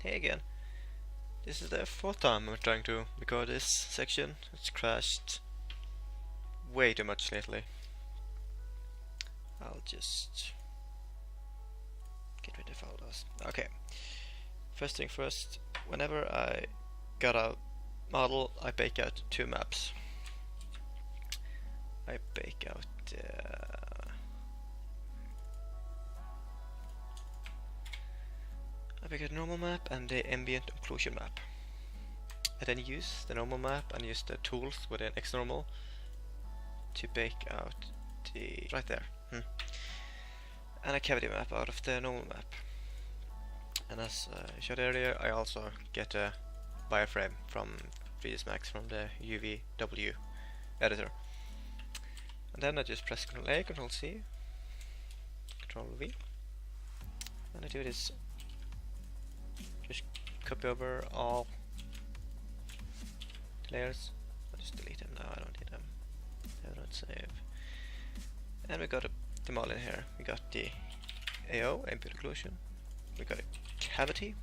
Hey again. This is the fourth time I'm trying to record this section. It's crashed way too much lately. I'll just get rid of all those. Okay. First thing first, whenever I got a model, I bake out two maps. I bake out a normal map and the ambient occlusion map. I then use the normal map and use the tools within XNormal to bake out the right there and a cavity map out of the normal map. And as I showed earlier, I also get a wireframe from 3ds Max from the UVW editor. And then I just press Ctrl A, Ctrl C, Ctrl V, and I do this. Just copy over all layers. I'll just delete them now, I don't need them. I don't save. And we got the model in here. We got the AO, ambient occlusion. We got a cavity.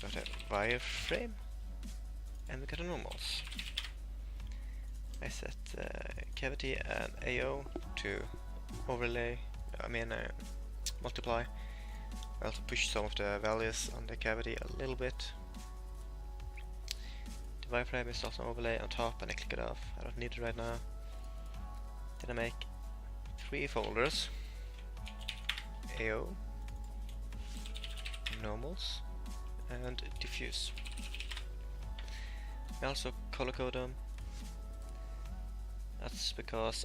We got a wireframe. And we got a normals. I set cavity and AO to overlay, multiply. I also push some of the values on the cavity a little bit. The wireframe is also an overlay on top and I click it off. I don't need it right now. Then I make 3 folders. AO, normals, and diffuse. I also color code them. That's because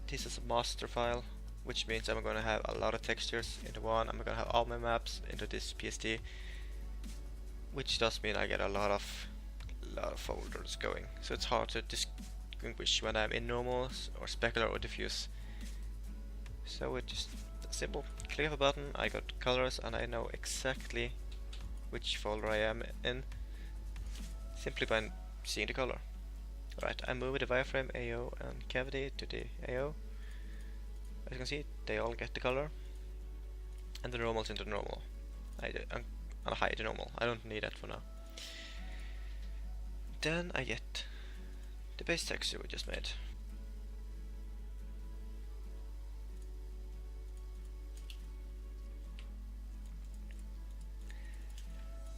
this is a master file, which means I'm going to have a lot of textures into one. I'm going to have all my maps into this PSD, which does mean I get a lot of folders going. So it's hard to distinguish when I'm in normals or specular or diffuse. So it's just simple. Click of a button, I got colors, and I know exactly which folder I am in simply by seeing the color. Alright, I move the wireframe, AO, and cavity to the AO. As you can see, they all get the color, and the normals into the normal. And hide the normal. I don't need that for now. Then I get the base texture we just made.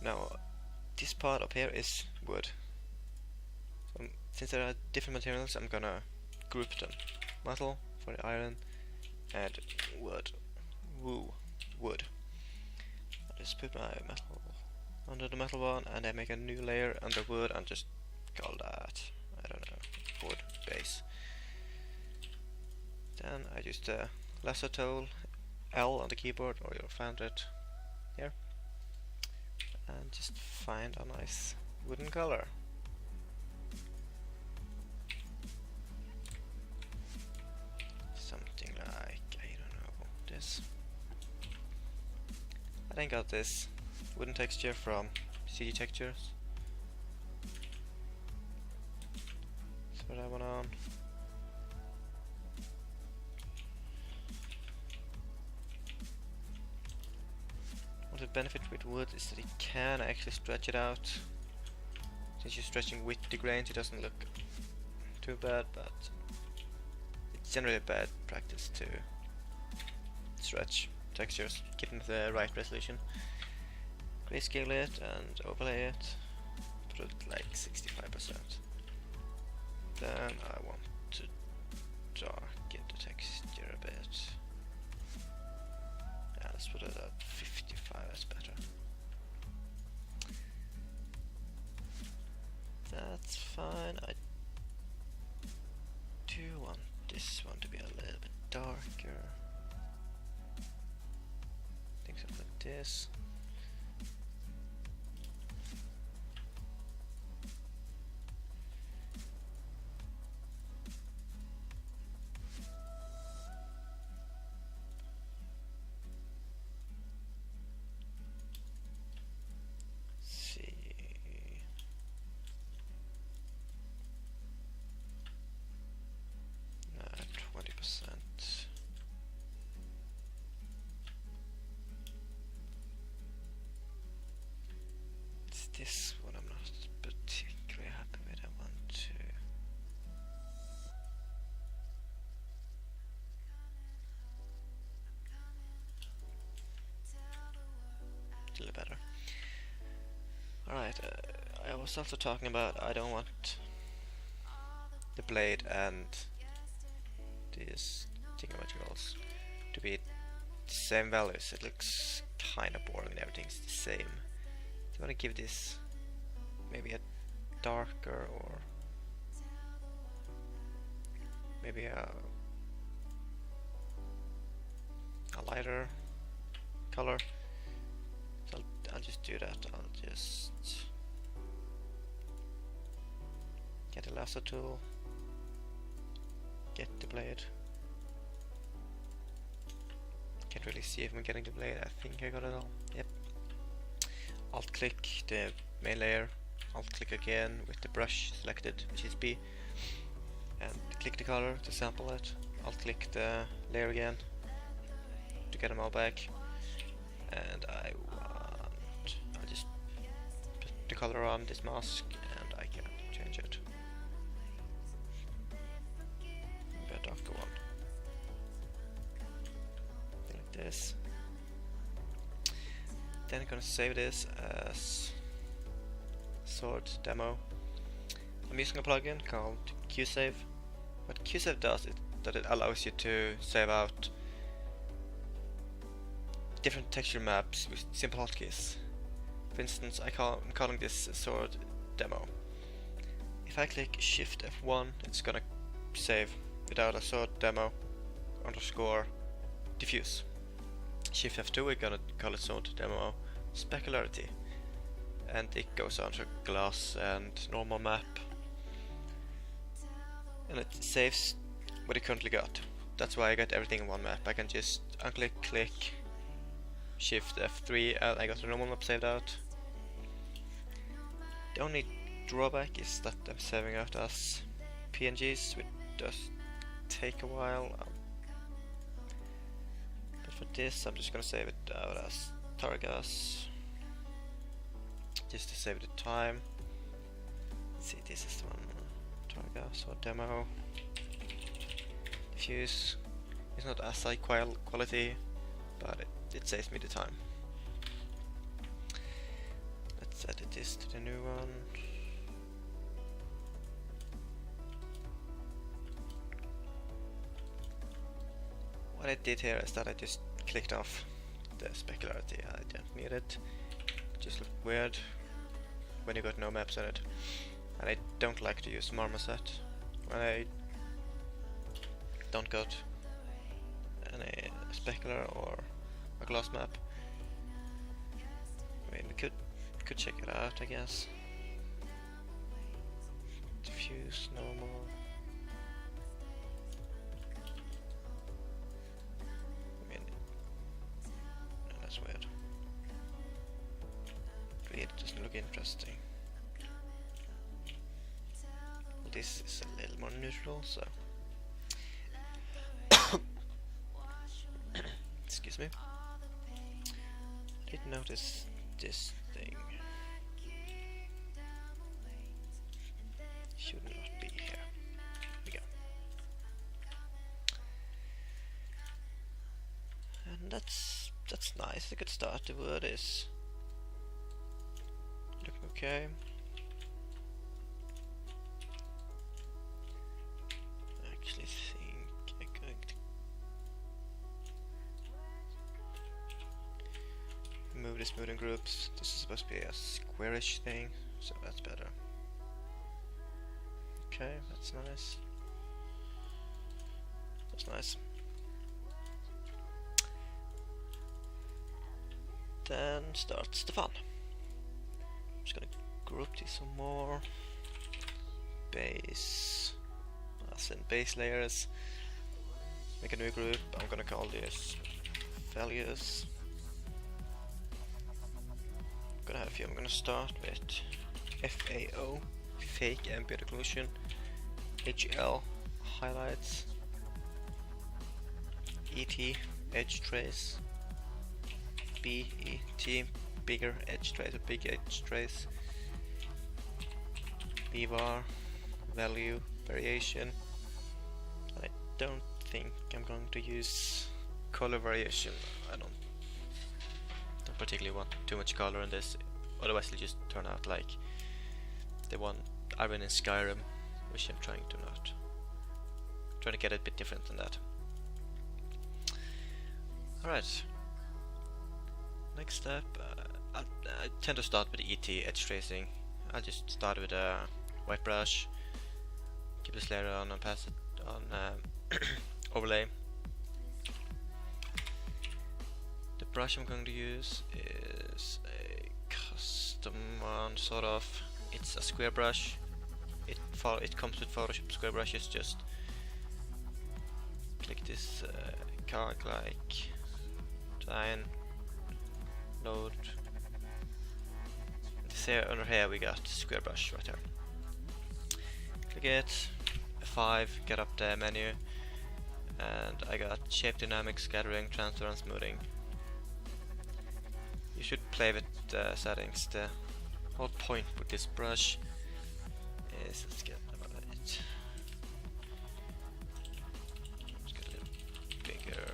Now, this part up here is wood. So, since there are different materials, I'm gonna group them. Metal for the iron, and wood. Wood. I just put my metal under the metal one, and I make a new layer under wood, and just call that, I don't know, wood base. Then I use the lasso tool, L on the keyboard, or you'll find it here, and just find a nice wooden color. Something like, I don't know, this. I then got this wooden texture from CG Textures. Throw that one on. The benefit with wood is that it can actually stretch it out. Since you're stretching with the grains, it doesn't look too bad, but it's generally a bad practice to stretch textures, keeping the right resolution. Grayscale it and overlay it, put it like 65%. Then I want to darken the texture a bit. Yeah, let's put it at 55, that's better. That's fine. I do want this one to be a little bit darker. I think something like this. this one I'm not particularly happy with. I want to a little better. Alright, I was also talking about I don't want the blade and these thingamajigals to be the same values. It looks kinda boring and everything's the same. So I want to give this maybe a darker or maybe a lighter color. So I'll just do that. I'll just get a lasso tool, get the blade. Can't really see if I'm getting the blade. I think I got it all. Yep. Alt click the main layer, alt click again with the brush selected, which is B, and click the color to sample it. Alt click the layer again to get them all back, and I'll just put the color on this mask and I can change it. Maybe a darker one. Like this. Then I'm gonna save this as sword demo. I'm using a plugin called QSave. What QSave does is that it allows you to save out different texture maps with simple hotkeys. For instance, I'm calling this sword demo. If I click Shift F1, it's gonna save without a sword demo underscore diffuse. Shift F2, we're gonna call it sword demo specularity, and it goes on to glass and normal map, and it saves what you currently got. That's why I got everything in one map. I can just unclick, click, Shift F3, and I got the normal map saved out. The only drawback is that I'm saving out as PNGs, which does take a while. But for this, I'm just gonna save it out as Targas, just to save the time. Let's see, this is the one. Targas or demo. Diffuse. It's not as high quality, but it saves me the time. Let's edit this to the new one. What I did here is that I just clicked off the specularity. I don't need it. Just looked weird when you got no maps in it. And I don't like to use marmoset when I don't got any specular or a glass map. I mean, we could check it out, I guess. Diffuse, normal. I mean, no, that's weird. It doesn't look interesting. This is a little more neutral, so excuse me. Did notice this thing should not be here. Here we go. And that's nice. A good start. The wood is looking okay. I actually think I'm going to move this mood in groups. This is supposed to be a squarish thing, so that's better. Okay, that's nice. That's nice. Then starts the fun. I'm just gonna group these some more. Base, as in base layers. Make a new group. I'm gonna call this values. I'm gonna have a few. I'm gonna start with FAO, fake ambient occlusion, HL, highlights, ET, edge trace, BET, bigger edge trace, a big edge trace. VAR, value, variation. I don't think I'm going to use color variation. I don't particularly want too much color in this, otherwise it'll just turn out like the one I ran in Skyrim, which I'm trying to get a bit different than that. Alright, next step, I tend to start with ET edge tracing. I'll just start with a white brush, keep this layer on and pass it on overlay. The brush I'm going to use is a custom one, sort of. It's a square brush. It comes with Photoshop square brushes. Just click this card, like design, load. This here under here we got square brush right there. Click it, F5, get up the menu, and I got shape dynamics, scattering, transfer, and smoothing. You should play with the settings. The whole point with this brush is, let's get it. Let's get a little bigger.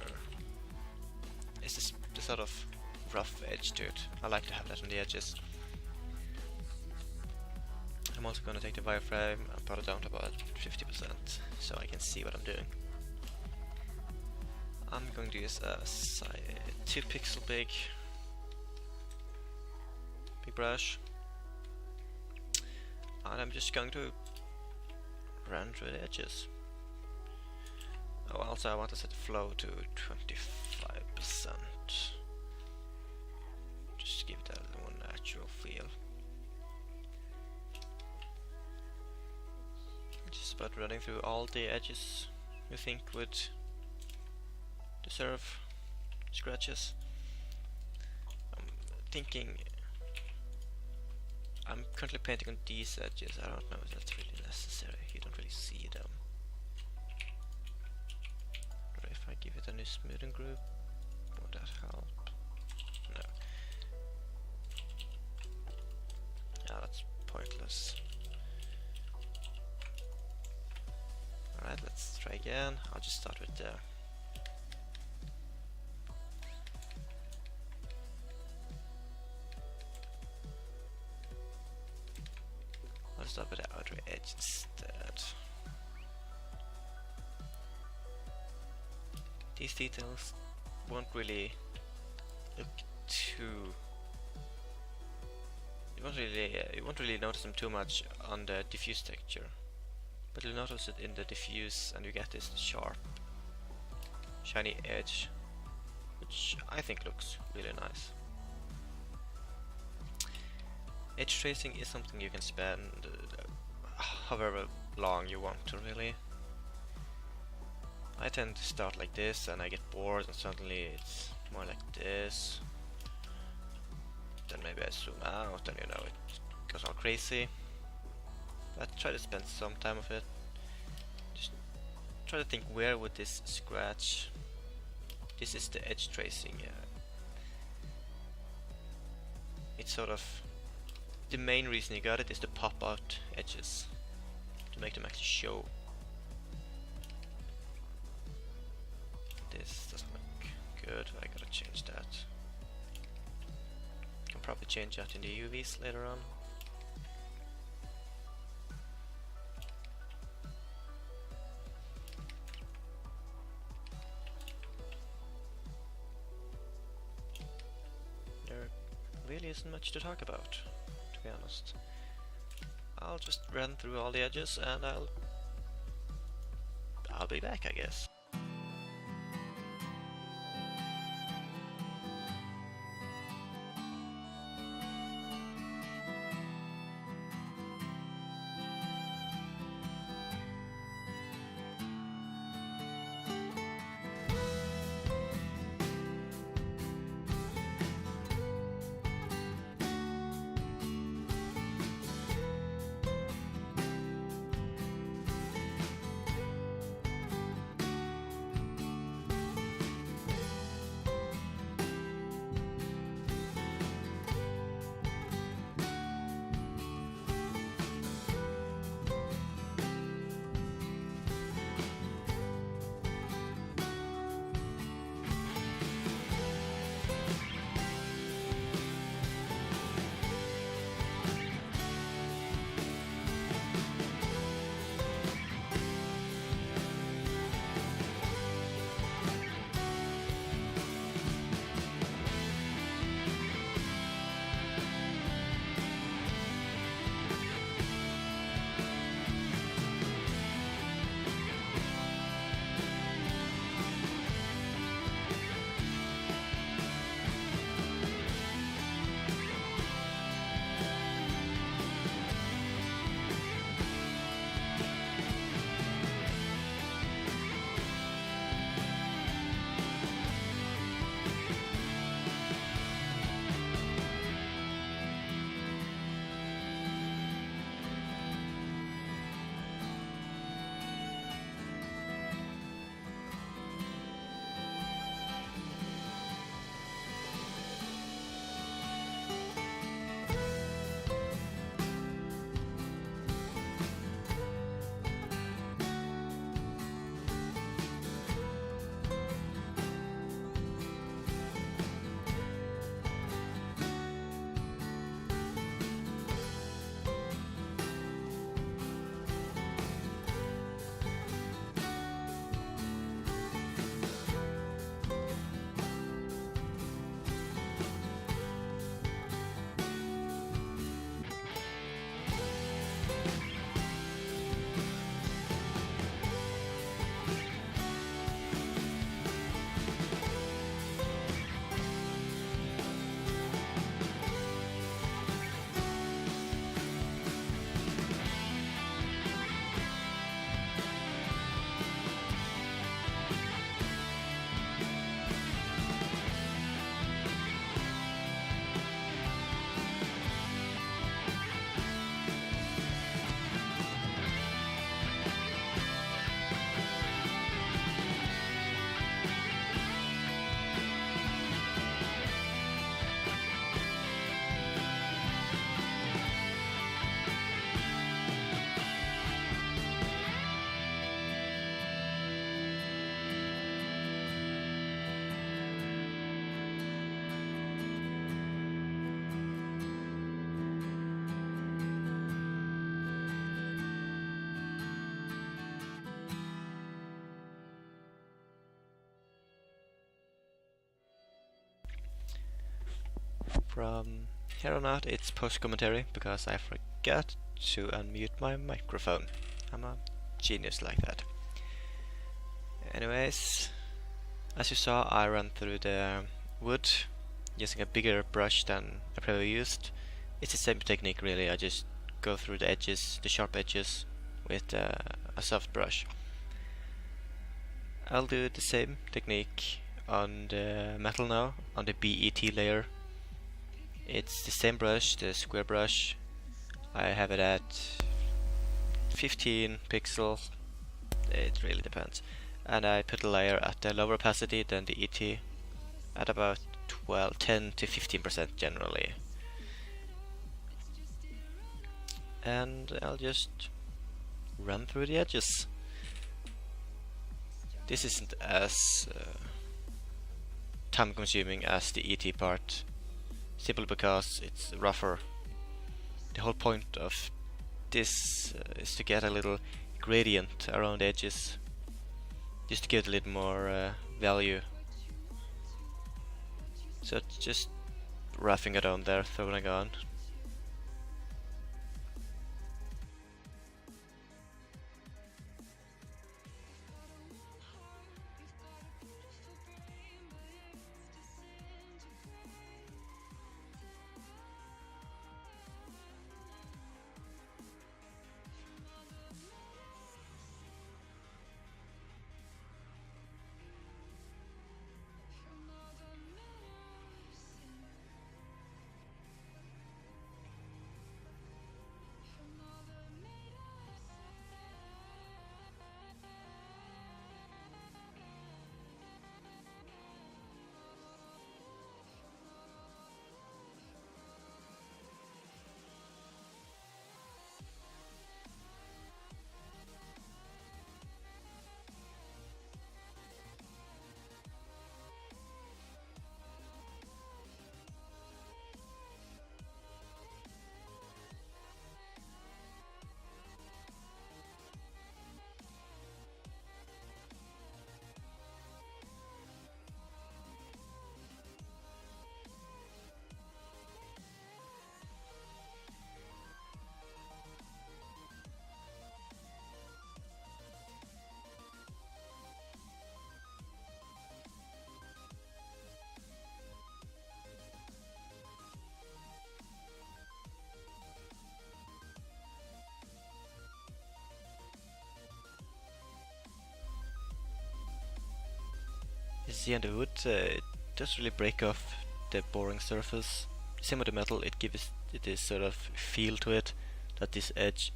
It's this sort of rough edge to it. I like to have that on the edges. I'm also going to take the wireframe and put it down to about 50% so I can see what I'm doing. I'm going to use a 2 pixel big brush, and I'm just going to run through the edges. Oh, also I want to set the flow to 25%. Just give that a more natural feel. Just about running through all the edges you think would deserve scratches. I'm thinking, I'm currently painting on these edges. I don't know if that's really necessary. You don't really see them. Or if I give it a new smoothing group, would that help? No. Yeah, that's pointless. Alright, let's try again. I'll just start with the start with the outer edge instead. These details won't really look too. You won't really notice them too much on the diffuse texture, but you'll notice it in the diffuse, and you get this sharp, shiny edge, which I think looks really nice. Edge tracing is something you can spend however long you want to, really. I tend to start like this and I get bored and suddenly it's more like this. Then maybe I zoom out and you know it goes all crazy. But try to spend some time of it. Just try to think, where would this scratch? This is the edge tracing. It's sort of, the main reason you got it is to pop out edges, to make them actually show. This doesn't look good, I gotta change that. Can probably change that in the UVs later on. There really isn't much to talk about, to be honest. I'll just run through all the edges and I'll be back, I guess. from here on out it's post commentary because I forgot to unmute my microphone. I'm a genius like that. Anyways, as you saw, I ran through the wood using a bigger brush than I previously used. It's the same technique really, I just go through the edges, the sharp edges, with a soft brush. I'll do the same technique on the metal now, on the BET layer. It's the same brush, the square brush. I have it at 15 pixels, it really depends. And I put a layer at a lower opacity than the ET, at about 10 to 15% generally. And I'll just run through the edges. This isn't as time consuming as the ET part, simply because it's rougher. The whole point of this is to get a little gradient around the edges, just to give it a little more value. So it's just roughing it on there, throwing it on. You see on the wood, it does really break off the boring surface. Same with the metal, it gives it this sort of feel to it, that this edge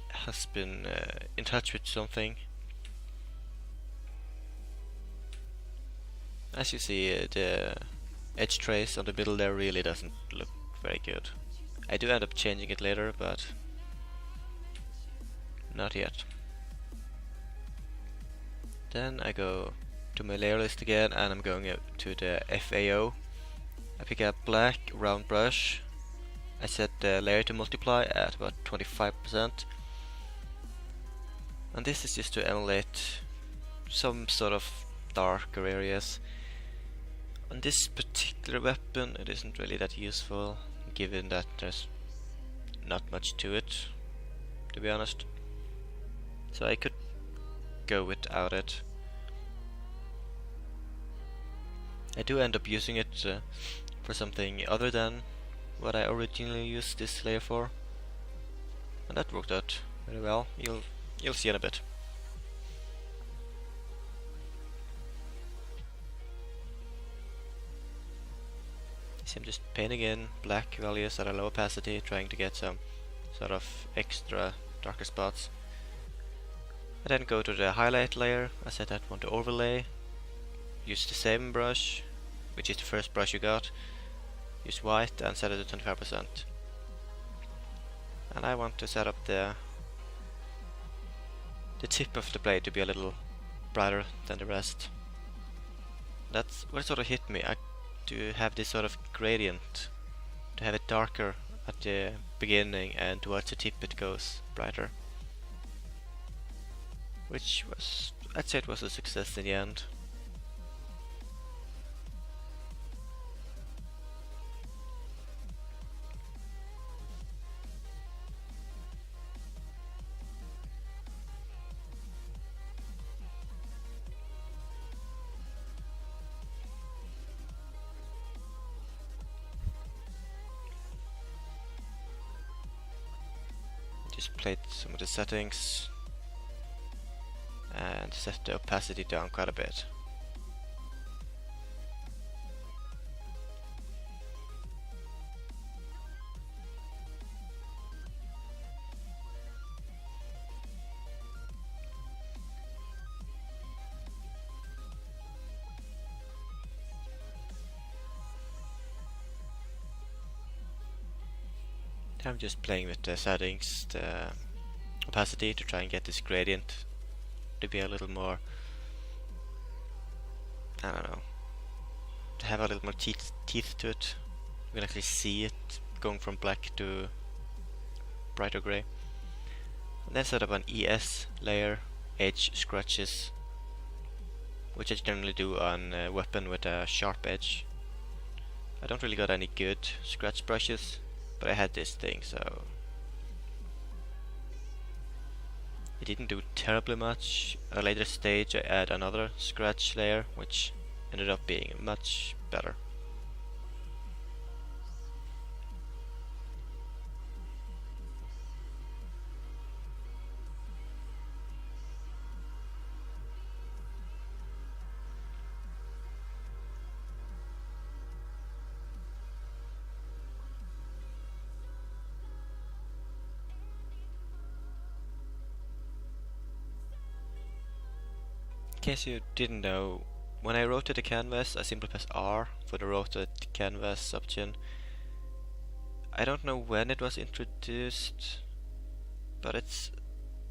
has been in touch with something. As you see, the edge trace on the middle there really doesn't look very good. I do end up changing it later, but not yet. Then I go to my layer list again, and I'm going to the FAO. I pick up black round brush. I set the layer to multiply at about 25%, and this is just to emulate some sort of darker areas. On this particular weapon it isn't really that useful, given that there's not much to it, to be honest, so I could go without it. I do end up using it for something other than what I originally used this layer for, and that worked out very well. You'll see in a bit. So I'm just painting in black values at a low opacity, trying to get some sort of extra darker spots. I then go to the highlight layer. I said I want to overlay. Use the same brush, which is the first brush you got. Use white and set it to 25%. And I want to set up the tip of the blade to be a little brighter than the rest. That's what sort of hit me. To have this sort of gradient, to have it darker at the beginning and towards the tip it goes brighter. Which was, I'd say it was a success in the end. just played some of the settings and set the opacity down quite a bit. I'm just playing with the settings, the opacity, to try and get this gradient to be a little more, I don't know, to have a little more teeth to it. You can actually see it going from black to brighter grey. And then set up an ES layer, edge scratches, which I generally do on a weapon with a sharp edge. I don't really got any good scratch brushes, but I had this thing, so it didn't do terribly much. At a later stage I add another scratch layer, which ended up being much better. In case you didn't know, when I rotate the canvas, I simply press R for the rotate canvas option. I don't know when it was introduced, but it's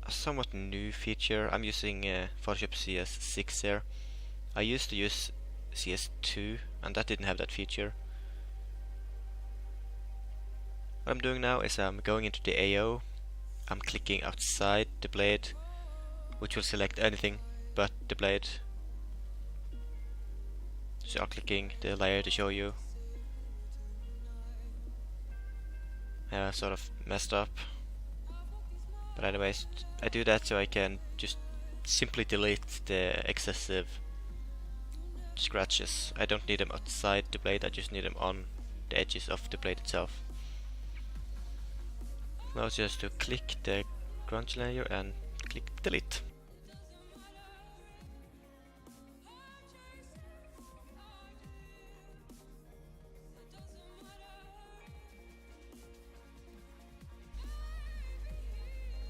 a somewhat new feature. I'm using Photoshop CS6 here. I used to use CS2 and that didn't have that feature. What I'm doing now is I'm going into the AO, I'm clicking outside the blade, which will select anything but the blade. So I'm clicking the layer to show you. I sort of messed up. But anyways, I do that so I can just simply delete the excessive scratches. I don't need them outside the blade, I just need them on the edges of the blade itself. Now it's just to click the Grunge layer and click delete.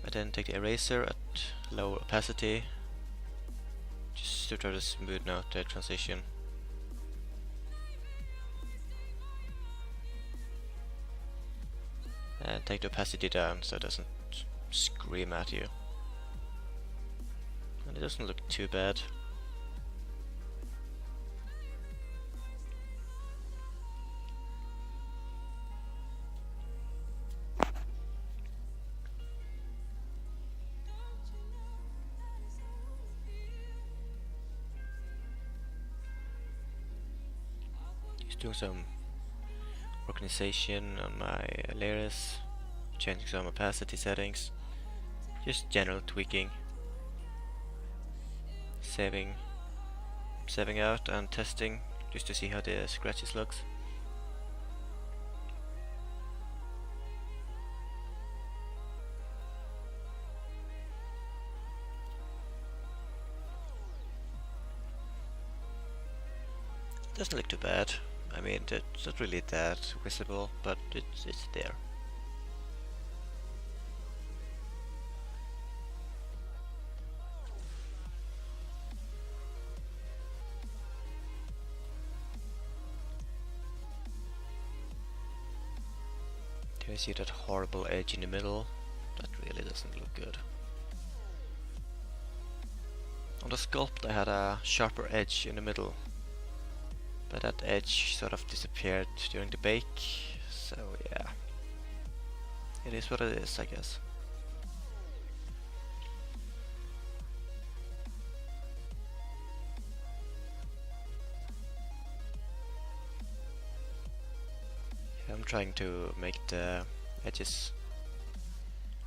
I then take the eraser at low opacity, just to try to smoothen out the transition. And take the opacity down so it doesn't scream at you. And it doesn't look too bad. Just doing some organization on my layers, changing some opacity settings, just general tweaking, saving out and testing just to see how the scratches looks. Doesn't look too bad. I mean, it's not really that visible, but it's there. Do you see that horrible edge in the middle? That really doesn't look good. On the sculpt I had a sharper edge in the middle, but that edge sort of disappeared during the bake, so yeah. It is what it is, I guess. Yeah, I'm trying to make the edges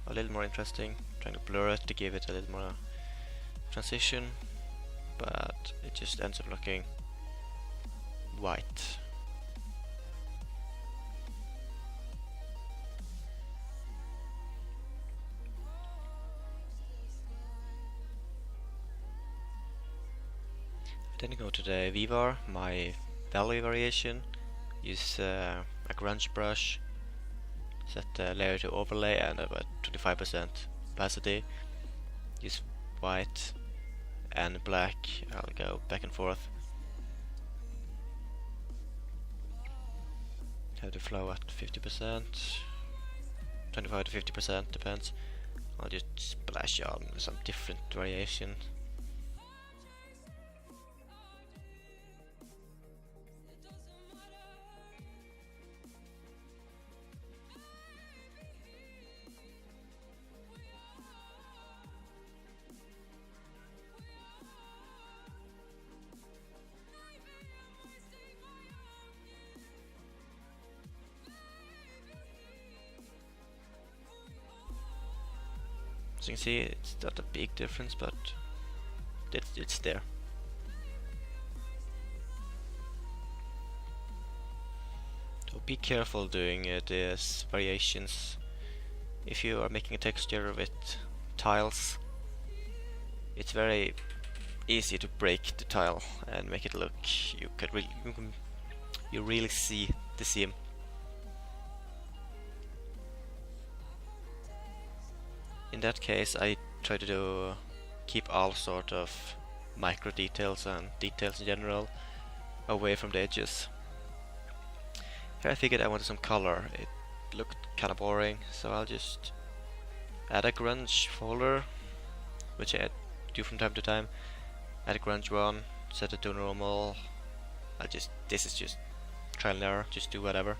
a little more interesting, trying to blur it to give it a little more transition, but it just ends up looking white. Then go to the VVAR, my value variation, use a Grunge brush, set the layer to overlay and about 25% opacity, use white and black, I'll go back and forth. Have the flow at 50%, 25 to 50% depends. I'll just splash on some different variation. As you can see, it's not a big difference, but it's there. So be careful doing these variations. If you are making a texture with tiles, it's very easy to break the tile and make it look, you really see the seam. In that case, I try to keep all sort of micro details and details in general away from the edges. Here I figured I wanted some color. It looked kinda boring, so I'll just add a Grunge folder, which I do from time to time. Add a Grunge one, set it to normal. This is just trial and error, just do whatever.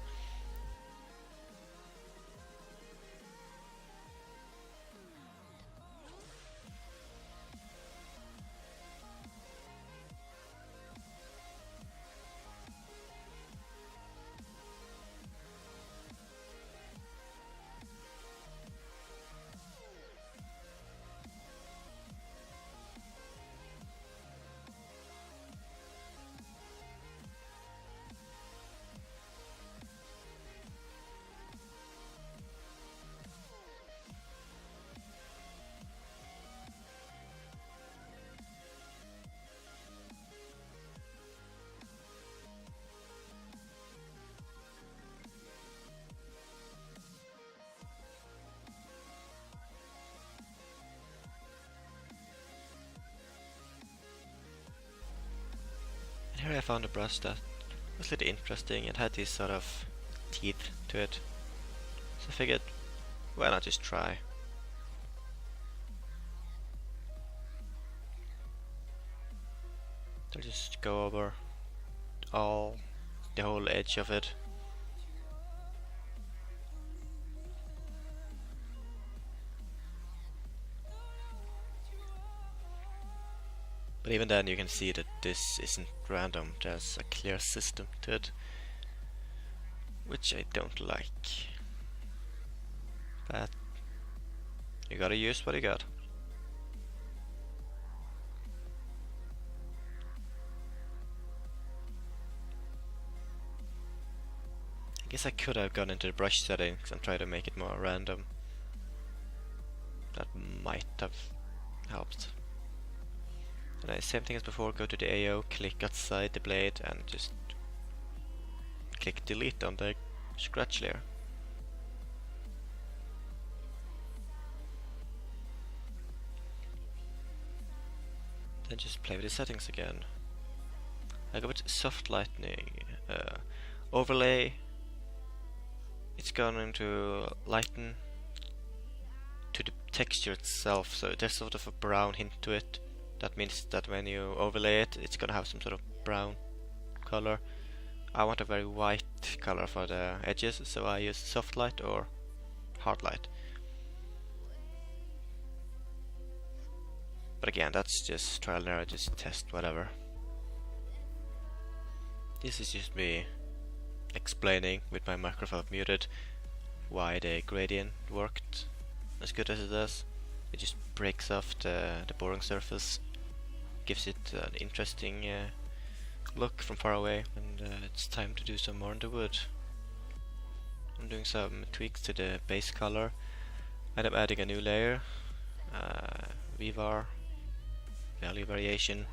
Here I found a brush that was a little interesting. It had these sort of teeth to it, so I figured, why not just try? I'll just go over the whole edge of it. But even then you can see that this isn't random, there's a clear system to it, which I don't like. But you gotta use what you got. I guess I could have gone into the brush settings and tried to make it more random. That might have helped. And same thing as before, go to the AO, click outside the blade and just click delete on the scratch layer. Then just play with the settings again. I go with soft lighting, overlay, it's going to lighten to the texture itself, so there's sort of a brown hint to it. That means that when you overlay it, it's gonna have some sort of brown color. I want a very white color for the edges, so I use soft light or hard light. But again, that's just trial and error, just test whatever. This is just me explaining with my microphone muted why the gradient worked as good as it does. It just breaks off the boring surface, gives it an interesting look from far away, and it's time to do some more in the wood. I'm doing some tweaks to the base color, and I'm adding a new layer, VVAR, value variation,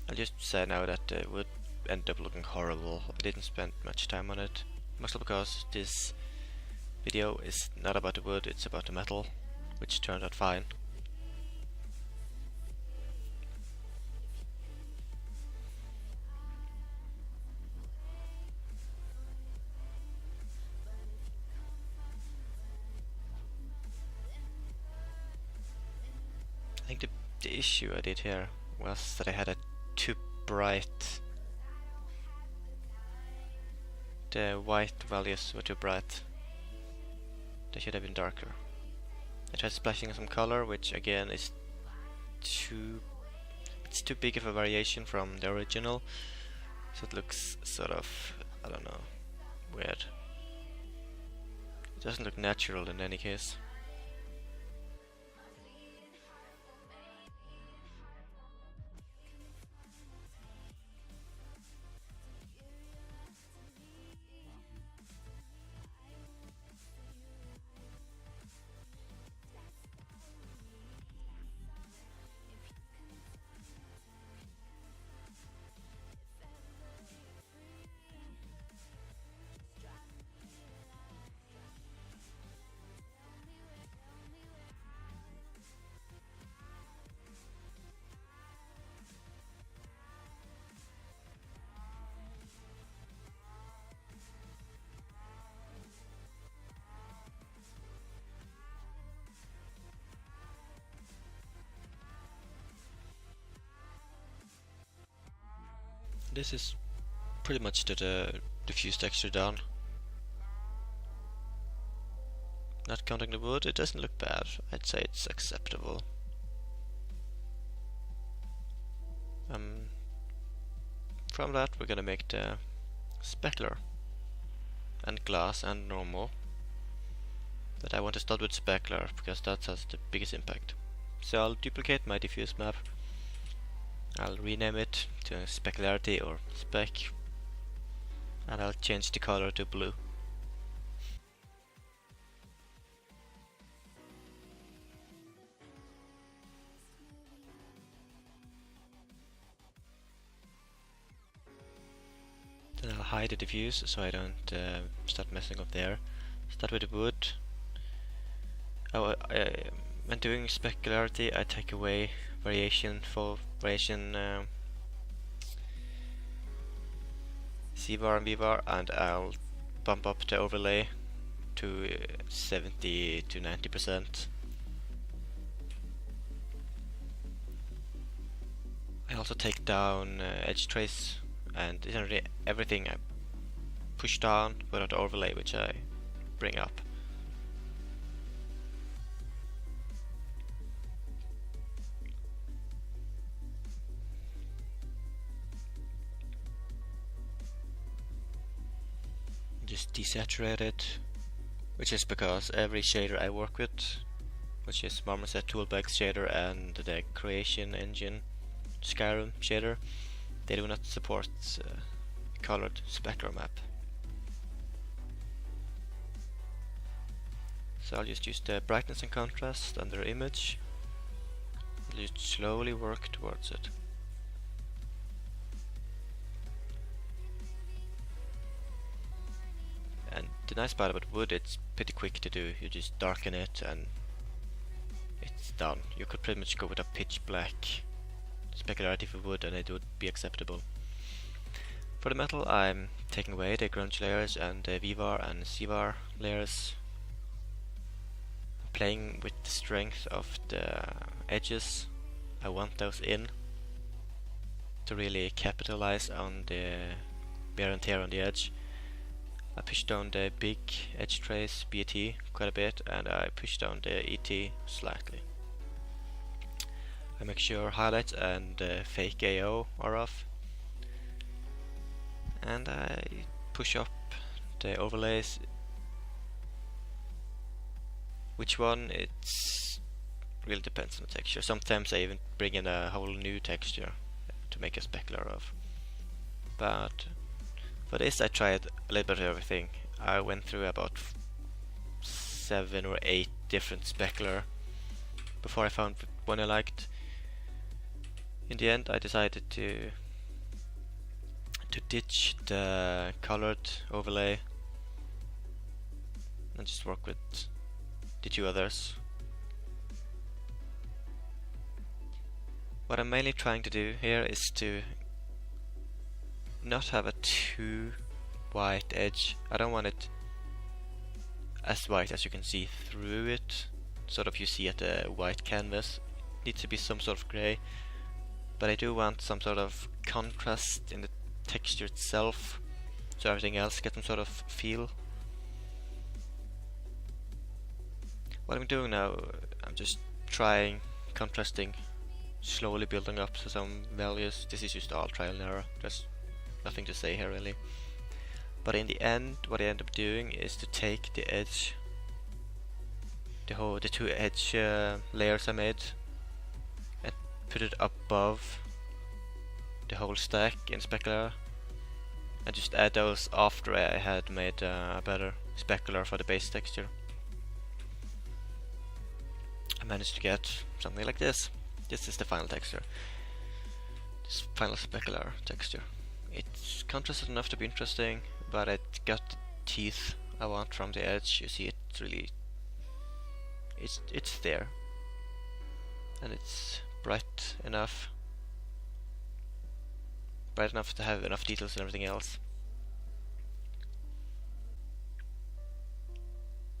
I'll just say now that the wood ended up looking horrible. I didn't spend much time on it, mostly because this video is not about the wood, it's about the metal, which turned out fine. I think the issue I did here was that I had a too bright. The white values were too bright. They should have been darker. I tried splashing some color, which again is it's too big of a variation from the original, so it looks sort of, I don't know, weird. It doesn't look natural in any case. This is pretty much the diffuse texture done. Not counting the wood, it doesn't look bad. I'd say it's acceptable. From that we're gonna make the specular and glass and normal. But I want to start with specular because that has the biggest impact. So I'll duplicate my diffuse map. I'll rename it to specularity or spec, and I'll change the color to blue. Then I'll hide the diffuse so I don't start messing up there. Start with the wood. When doing specularity, I take away variation C-bar and B-bar, and I'll bump up the overlay to 70 to 90%. I also take down edge trace, and generally everything I push down without the overlay, which I bring up. Just desaturate it, which is because every shader I work with, which is Marmoset Toolbox shader and the Creation Engine Skyrim shader, they do not support colored Specular Map. So I'll just use the brightness and contrast under image. I'll just slowly work towards it. And the nice part about wood, it's pretty quick to do. You just darken it and it's done. You could pretty much go with a pitch black specularity for wood and it would be acceptable. For the metal, I'm taking away the grunge layers and the V-bar and C-bar layers. I'm playing with the strength of the edges. I want those in to really capitalize on the wear and tear on the edge. I push down the big edge trace BAT quite a bit, and I push down the ET slightly. I make sure highlights and fake AO are off, and I push up the overlays. Which one? It's really depends on the texture. Sometimes I even bring in a whole new texture to make a specular of. But for this I tried a little bit of everything. I went through about 7 or 8 different specular before I found one I liked. In the end I decided to ditch the colored overlay and just work with the two others. What I'm mainly trying to do here is to not have a too white edge. I don't want it as white as you can see through it, sort of you see at the white canvas. It needs to be some sort of grey, but I do want some sort of contrast in the texture itself, so everything else gets some sort of feel. What I'm doing now, I'm just trying contrasting, slowly building up to some values. This is just all trial and error, there's nothing to say here really. But in the end, what I end up doing is to take the edge, the two edge layers I made, and put it above the whole stack in Specular, and just add those after I had made a better specular for the base texture. I managed to get something like this. This is the final texture. This final specular texture. It's contrasted enough to be interesting, but it got the teeth I want from the edge. You see, it's really, it's there, and it's bright enough to have enough details and everything else.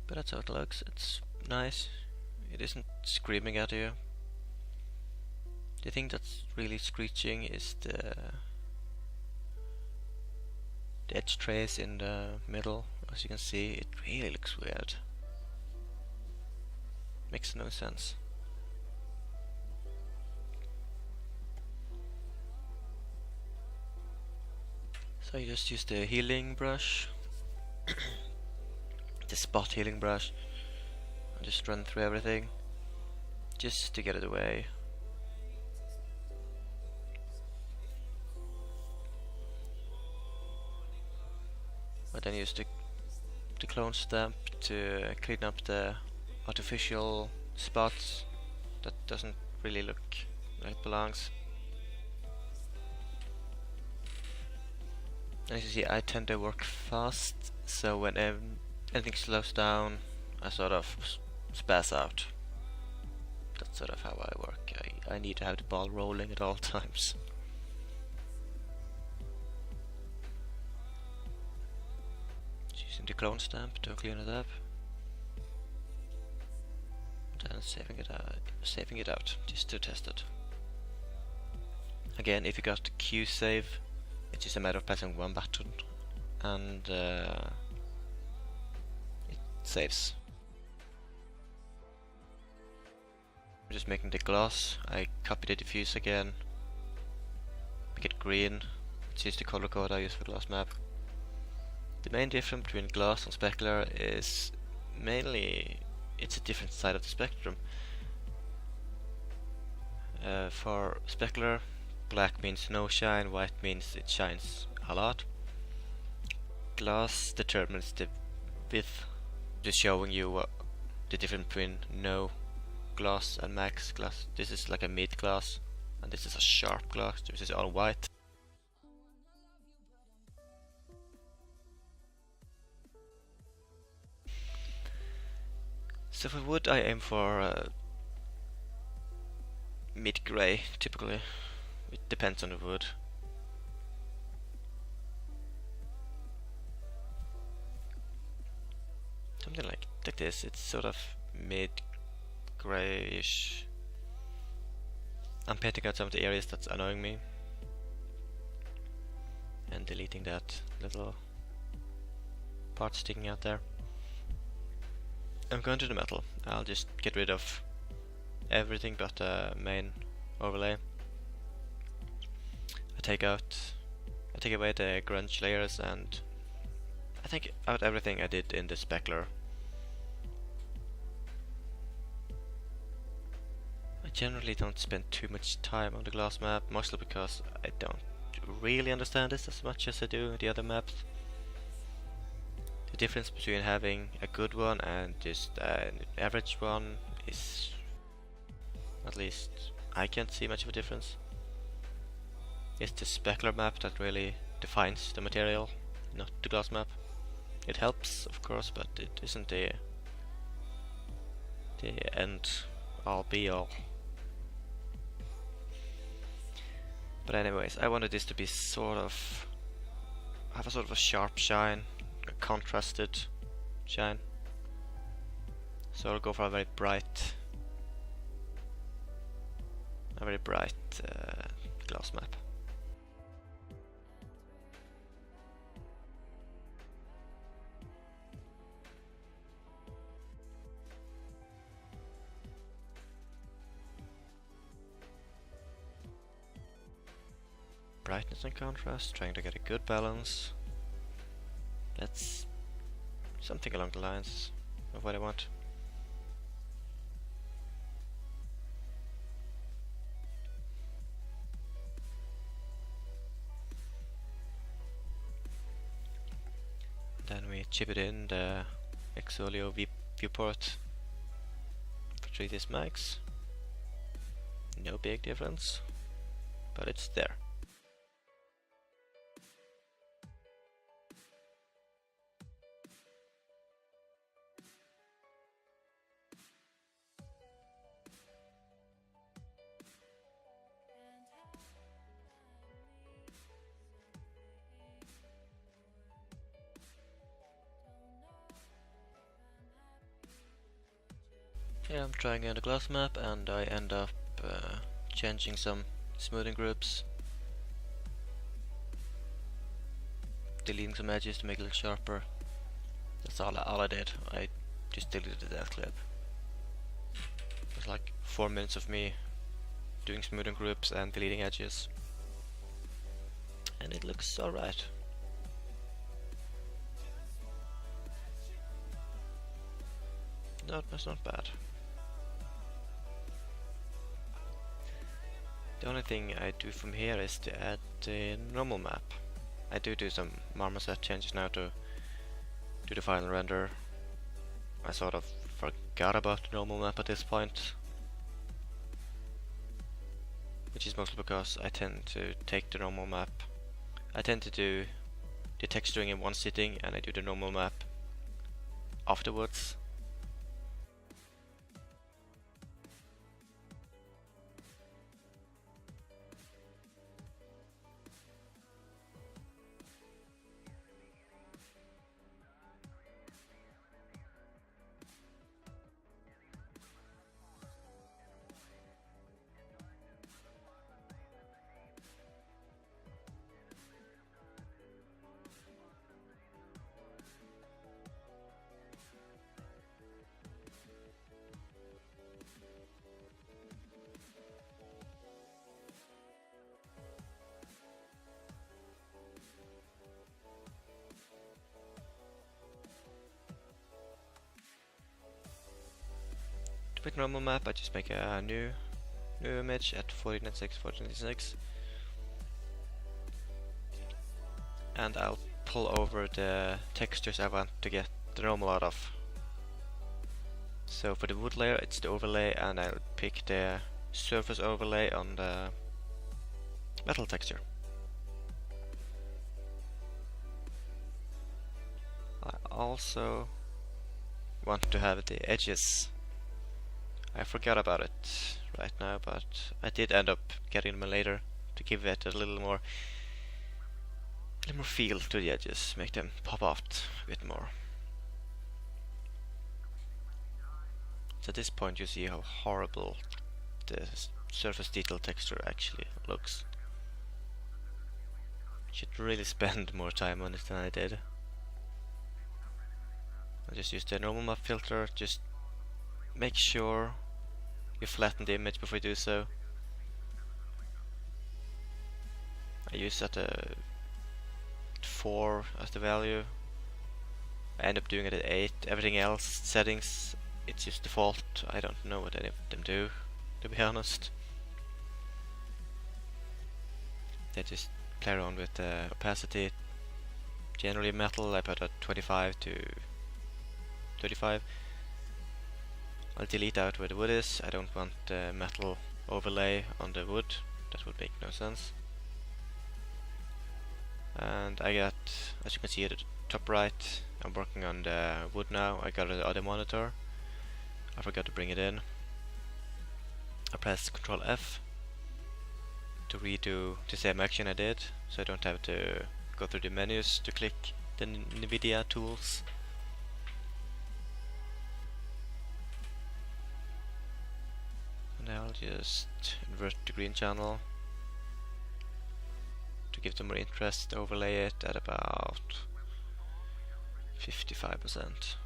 But that's how it looks. It's nice. It isn't screaming at you. The thing that's really screeching is the edge trace in the middle. As you can see, it really looks weird. Makes no sense. So I just use the healing brush, the spot healing brush, and just run through everything just to get it away. I then use the clone stamp to clean up the artificial spots that doesn't really look like it belongs. As you see, I tend to work fast, so when anything slows down, I sort of spaz out. That's sort of how I work. I need to have the ball rolling at all times. Using the clone stamp to clean it up, then saving it out just to test it. Again, if you got Q save, it's just a matter of pressing one button and it saves. I'm just making the gloss. I copy the diffuse again, make it green, which is the color code I use for gloss map. The main difference between gloss and specular is mainly it's a different side of the spectrum. For specular, black means no shine, white means it shines a lot. Gloss determines the width, just showing you the difference between no gloss and max gloss. This is like a mid gloss, and this is a sharp gloss. This is all white. So for wood, I aim for mid-grey typically. It depends on the wood. Something like this. It's sort of mid-greyish. I'm painting out some of the areas that's annoying me and deleting that little part sticking out there. I'm going to the metal. I'll just get rid of everything but the main overlay. I take away the grunge layers, and I take out everything I did in the specular. I generally don't spend too much time on the glass map, mostly because I don't really understand this as much as I do the other maps. The difference between having a good one and just an average one is, at least I can't see much of a difference. It's the specular map that really defines the material, not the glass map. It helps, of course, but it isn't the end all be all. But anyways, I wanted this to be sort of have a sort of a sharp shine, a contrasted shine. So I'll go for a very bright glass map. Brightness and contrast, trying to get a good balance. That's something along the lines of what I want. Then we chip it in the Xolio viewport for 3ds Max. No big difference, but it's there. Yeah, I'm trying out a glass map and I end up changing some smoothing groups, deleting some edges to make it look sharper. That's all I did. I just deleted that clip. It was like 4 minutes of me doing smoothing groups and deleting edges, and it looks alright. No, that's not bad. The only thing I do from here is to add the normal map. I do some marmoset changes now to do the final render. I sort of forgot about the normal map at this point, which is mostly because I tend to take the normal map. I tend to do the texturing in one sitting and I do the normal map afterwards. To pick normal map, I just make a new image at 1496, and I'll pull over the textures I want to get the normal out of. So for the wood layer, it's the overlay, and I'll pick the surface overlay on the metal texture. I also want to have the edges. I forgot about it right now, but I did end up getting them later to give it a little more feel to the edges, make them pop out a bit more. So at this point you see how horrible the surface detail texture actually looks. Should really spend more time on it than I did. I'll just use the normal map filter, just make sure you flatten the image before you do so. I use at 4 as the value. I end up doing it at 8. Everything else, settings, it's just default. I don't know what any of them do, to be honest. They just play around with the opacity. Generally metal I put at 25 to 35. I'll delete out where the wood is. I don't want the metal overlay on the wood. That would make no sense. And I got, as you can see at the top right, I'm working on the wood now. I got the other monitor. I forgot to bring it in. I press Ctrl F to redo the same action I did, so I don't have to go through the menus to click the NVIDIA tools. And I'll just invert the green channel to give them more interest, overlay it at about 55%.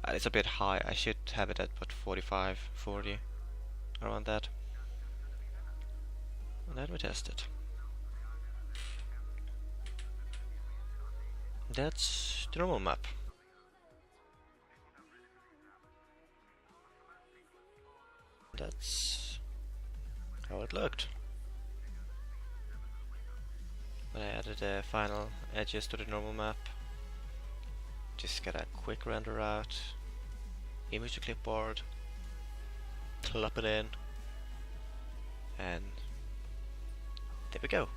It's a bit high, I should have it at about 45, 40, around that. And then we test it. That's the normal map. That's how it looked. I added the final edges to the normal map. Just get a quick render out, image to clipboard, plop it in, and there we go.